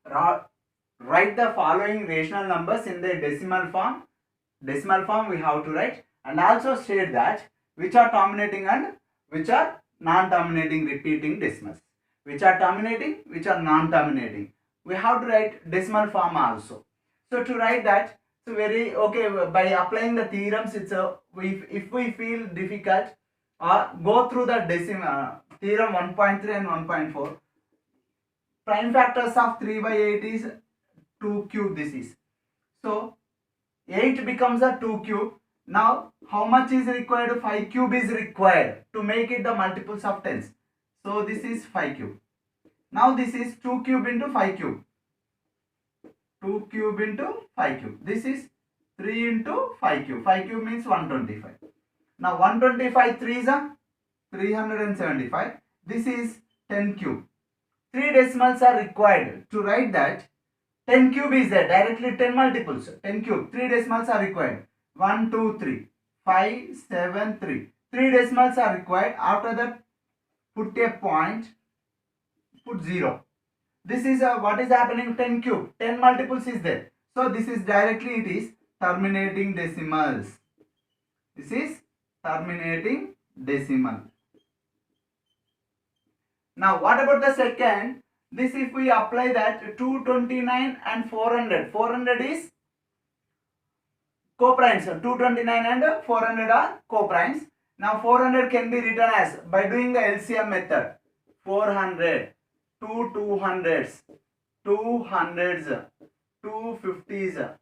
write the following rational numbers in the decimal form. Decimal form we have to write, and also state that which are terminating and which are non-terminating repeating decimals. Which are terminating, which are non-terminating. We have to write decimal form also. So to write that, so very okay, by applying the theorems, it's a if we feel difficult, go through the decimal theorem 1.3 and 1.4. Prime factors of 3 by 8 is 2 cube. This is so 8 becomes a 2 cube. Now how much is required? 5 cube is required to make it the multiples of tens. So this is 5 cube. Now this is 2 cube into 5 cube. 2 cube into 5 cube. This is 3 into 5 cube. 5 cube means 125. Now 125 3 is a 375. This is 10 cube. 3 decimals are required to write that 10 cube is there. Directly 10 multiples. 10 cube. 3 decimals are required. 1, 2, 3. 5, 7, 3. 3 decimals are required. After that, put a point. Put 0. This is what is happening? 10 cube. 10 multiples is there. So this is directly it is terminating decimals. This is terminating decimal. Now what about the second? This if we apply that 229 and 400. 400 is coprimes. 229 and 400 are coprimes. Now 400 can be written as by doing the LCM method. 400, 2 200s, 2 100s, 2 50s,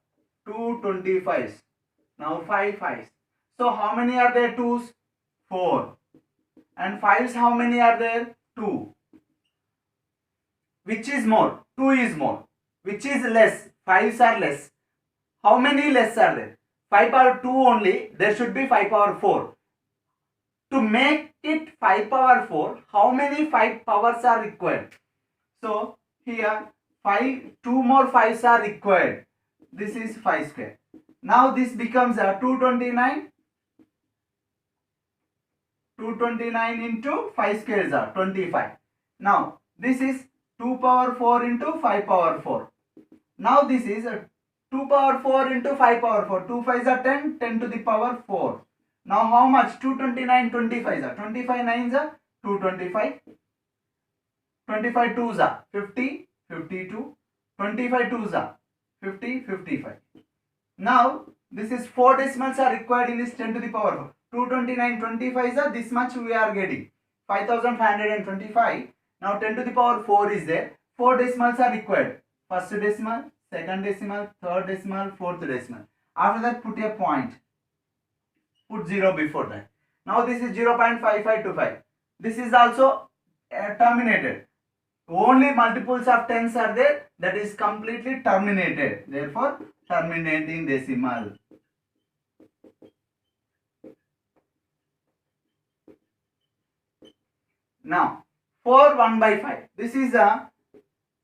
2 25s. Now 5 5s. So how many are there? 2s? 4. And 5s how many are there? 2. Which is more? 2 is more. Which is less? 5s are less. How many less are there? 5 power 2 only. There should be 5 power 4. To make it 5 power 4, how many 5 powers are required? So here 2 more 5s are required. This is 5 square. Now this becomes a 229. 229 into 5 squares are 25. Now this is 2 power 4 into 5 power 4. Now this is 2 power 4 into 5 power 4. 2 5s are 10. 10 to the power 4. Now how much? 229 25s are 25 9s are 225. 25 2s are 50 52. 25 2s are 50 55. Now this is 4 decimals are required in this 10 to the power 4. 229 25s are this much we are getting. 5525. Now 10 to the power 4 is there. 4 decimals are required. First decimal, second decimal, third decimal, fourth decimal. After that put a point. Put 0 before that. Now this is 0.5525. This is also terminated. Only multiples of tens are there. That is completely terminated. Therefore, terminating decimal. Now, 4 1 by 5. This is a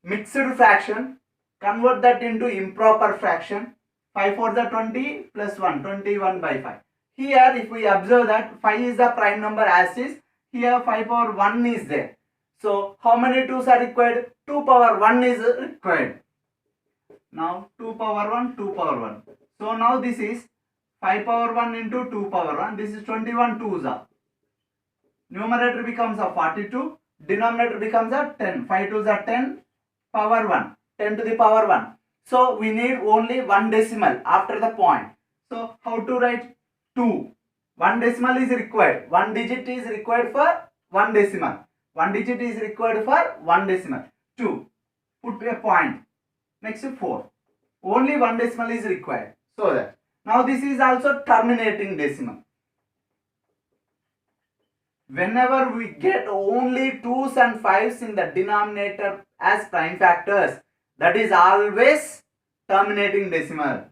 mixed fraction. Convert that into improper fraction. 5 4 the 20 plus 1. 21 by 5. Here if we observe that 5 is the prime number as is. Here 5 power 1 is there. So how many 2s are required? 2 power 1 is required. Now 2 power 1, 2 power 1. So now this is 5 power 1 into 2 power 1. This is 21 2s are. Numerator becomes a 42. Denominator becomes a 10. 5 2s are 10 power 1. 10 to the power 1. So we need only one decimal after the point. So how to write 2? One decimal is required. One digit is required for one decimal. One digit is required for one decimal. 2. Put a point. Next 4. Only one decimal is required. So that. Now this is also terminating decimal. Whenever we get only 2s and 5s in the denominator as prime factors, that is always terminating decimal.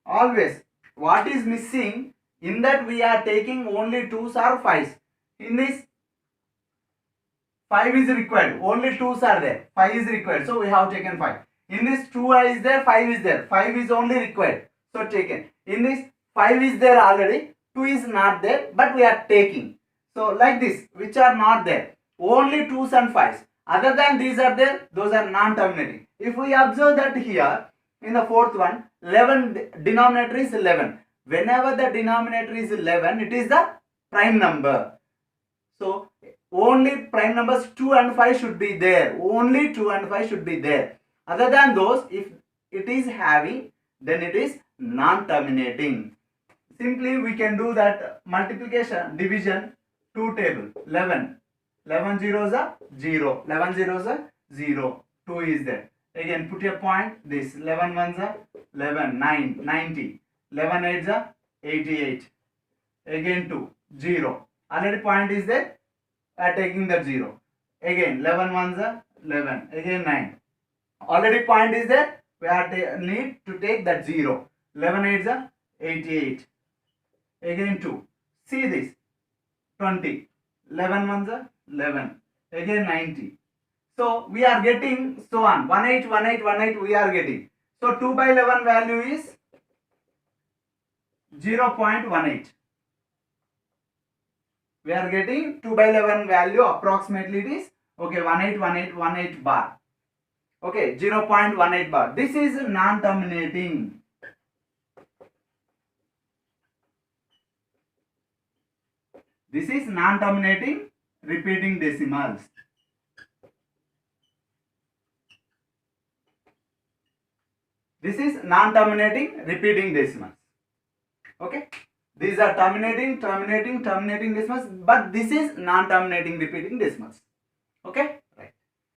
Always. What is missing? In that we are taking only 2s or 5s. In this 5 is required. Only 2s are there. 5 is required. So we have taken 5. In this 2 is there, 5 is there. 5 is only required. So taken. In this 5 is there already. 2 is not there, but we are taking. So like this, which are not there, only 2s and 5s. Other than these are there, those are non-terminating. If we observe that here, in the fourth one, 11, denominator is 11. Whenever the denominator is 11, it is the prime number. So only prime numbers 2 and 5 should be there. Only 2 and 5 should be there. Other than those, if it is having, then it is non-terminating. Simply we can do that multiplication, division, 2 table, 11. 11 zeros are 0. 11 zeros are 0. 2 is there. Again put a point, this 11 ones are 11, 9, 90. 11 eights are 88. Again 2, 0. Already point is there, taking that 0. Again 11 ones are 11. Again 9. Already point is there, we are need to take that 0. 11 eights are 88. Again 2. See this, 20. 11 ones are 11. Again 90. So we are getting so on. 18, 18, 18 we are getting. So 2 by 11 value is 0.18. We are getting 2 by 11 value, approximately it is, okay, 181818 bar. Okay, 0.18 bar. This is non-terminating. This is non-terminating repeating decimals. This is non-terminating repeating decimals. Okay. These are terminating decimals, but this is non-terminating repeating decimals. Okay.